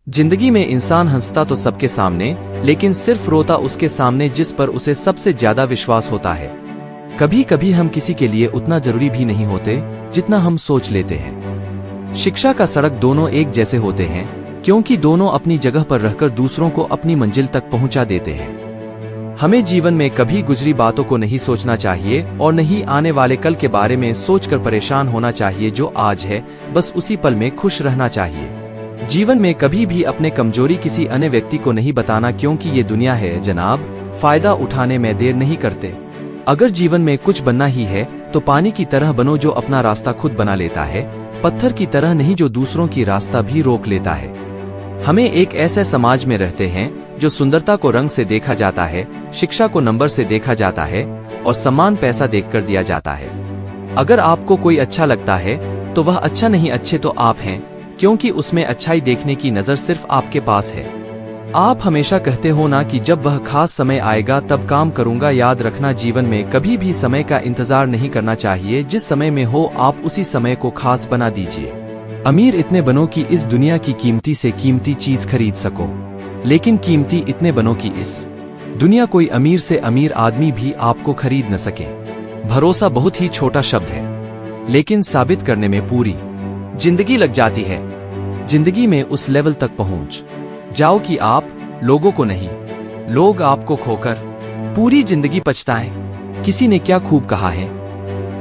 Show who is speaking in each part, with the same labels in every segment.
Speaker 1: जिंदगी में इंसान हंसता तो सबके सामने, लेकिन सिर्फ रोता उसके सामने जिस पर उसे सबसे ज्यादा विश्वास होता है। कभी कभी हम किसी के लिए उतना जरूरी भी नहीं होते जितना हम सोच लेते हैं। शिक्षा का सड़क दोनों एक जैसे होते हैं, क्योंकि दोनों अपनी जगह पर रहकर दूसरों को अपनी मंजिल तक पहुंचा देते हैं। हमें जीवन में कभी गुजरी बातों को नहीं सोचना चाहिए और नहीं आने वाले कल के बारे में सोचकर परेशान होना चाहिए। जो आज है बस उसी पल में खुश रहना चाहिए। जीवन में कभी भी अपने कमजोरी किसी अन्य व्यक्ति को नहीं बताना, क्योंकि ये दुनिया है जनाब, फायदा उठाने में देर नहीं करते। अगर जीवन में कुछ बनना ही है तो पानी की तरह बनो जो अपना रास्ता खुद बना लेता है, पत्थर की तरह नहीं जो दूसरों की रास्ता भी रोक लेता है। हमें एक ऐसे समाज में रहते हैं जो सुंदरता को रंग से देखा जाता है, शिक्षा को नंबर से देखा जाता है और सम्मान पैसा देखकर दिया जाता है। अगर आपको कोई अच्छा लगता है तो वह अच्छा नहीं, अच्छे तो आप हैं, क्योंकि उसमें अच्छाई देखने की नजर सिर्फ आपके पास है। आप हमेशा कहते हो ना कि जब वह खास समय आएगा तब काम करूंगा। याद रखना, जीवन में कभी भी समय का इंतजार नहीं करना चाहिए। जिस समय में हो आप उसी समय को खास बना दीजिए। अमीर इतने बनो कि इस दुनिया की कीमती से कीमती चीज खरीद सको, लेकिन कीमती इतने बनो कि इस दुनिया कोई अमीर से अमीर आदमी भी आपको खरीद न सके। भरोसा बहुत ही छोटा शब्द है, लेकिन साबित करने में पूरी जिंदगी लग जाती है। जिंदगी में उस लेवल तक पहुंच जाओ कि आप लोगों को नहीं, लोग आपको खोकर पूरी जिंदगी पछताएं। किसी ने क्या खूब कहा है,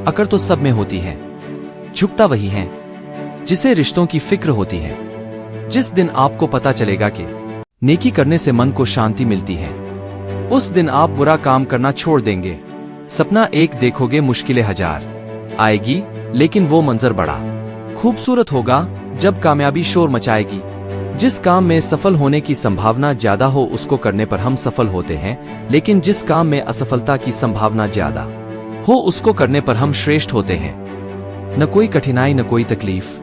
Speaker 1: अकड़ तो सब में होती है, झुकता वही है जिसे रिश्तों की फिक्र होती है। जिस दिन आपको पता चलेगा कि नेकी करने से मन को शांति मिलती है, उस दिन आप बुरा काम करना छोड़ देंगे। सपना एक देखोगे, मुश्किलें हजार आएगी, लेकिन वो मंजर बड़ा खूबसूरत होगा जब कामयाबी शोर मचाएगी। जिस काम में सफल होने की संभावना ज्यादा हो उसको करने पर हम सफल होते हैं, लेकिन जिस काम में असफलता की संभावना ज्यादा हो उसको करने पर हम श्रेष्ठ होते हैं। न कोई कठिनाई न कोई तकलीफ,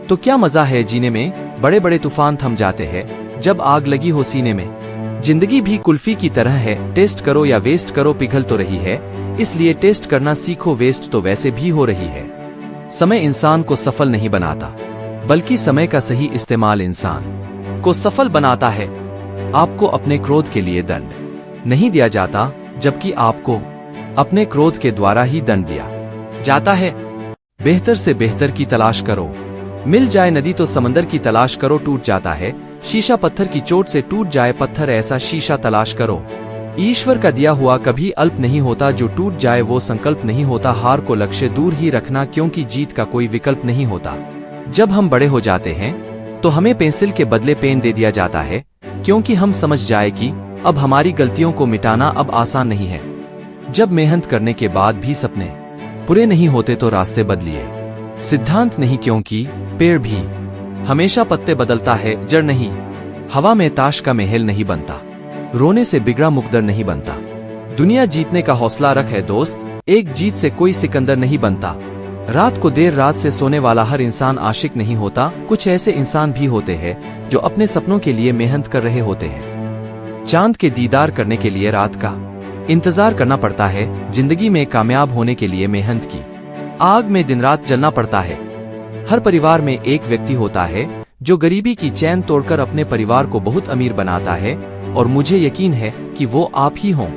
Speaker 1: तो क्या मजा है जीने में। बड़े बड़े तूफान थम जाते हैं जब आग लगी हो सीने में। जिंदगी भी कुल्फी की तरह है, टेस्ट करो या वेस्ट करो पिघल तो रही है, इसलिए टेस्ट करना सीखो, वेस्ट तो वैसे भी हो रही है। समय इंसान को सफल नहीं बनाता, बल्कि समय का सही इस्तेमाल इंसान को सफल बनाता है। आपको अपने क्रोध के लिए दंड नहीं दिया जाता, जबकि आपको अपने क्रोध के द्वारा ही दंड दिया जाता है। बेहतर से बेहतर की तलाश करो, मिल जाए नदी तो समंदर की तलाश करो। टूट जाता है शीशा पत्थर की चोट से, टूट जाए पत्थर ऐसा शीशा तलाश करो। ईश्वर का दिया हुआ कभी अल्प नहीं होता, जो टूट जाए वो संकल्प नहीं होता। हार को लक्ष्य दूर ही रखना, क्योंकि जीत का कोई विकल्प नहीं होता। जब हम बड़े हो जाते हैं तो हमें पेंसिल के बदले पेन दे दिया जाता है, क्योंकि हम समझ जाए कि अब हमारी गलतियों को मिटाना अब आसान नहीं है। जब मेहनत करने के बाद भी सपने पूरे नहीं होते तो रास्ते बदलिए। सिद्धांत नहीं, क्योंकि पेड़ भी हमेशा पत्ते बदलता है, जड़ नहीं। हवा में ताश का महल नहीं बनता, रोने से बिगड़ा मुकद्दर नहीं बनता। दुनिया जीतने का हौसला रख है दोस्त, एक जीत से कोई सिकंदर नहीं बनता। रात को देर रात से सोने वाला हर इंसान आशिक नहीं होता। कुछ ऐसे इंसान भी होते हैं जो अपने सपनों के लिए मेहनत कर रहे होते हैं। चांद के दीदार करने के लिए रात का इंतजार करना पड़ता है। जिंदगी में कामयाब होने के लिए मेहनत की आग में दिन रात जलना पड़ता है। हर परिवार में एक व्यक्ति होता है जो गरीबी की चैन तोड़कर अपने परिवार को बहुत अमीर बनाता है, और मुझे यकीन है कि वो आप ही हों।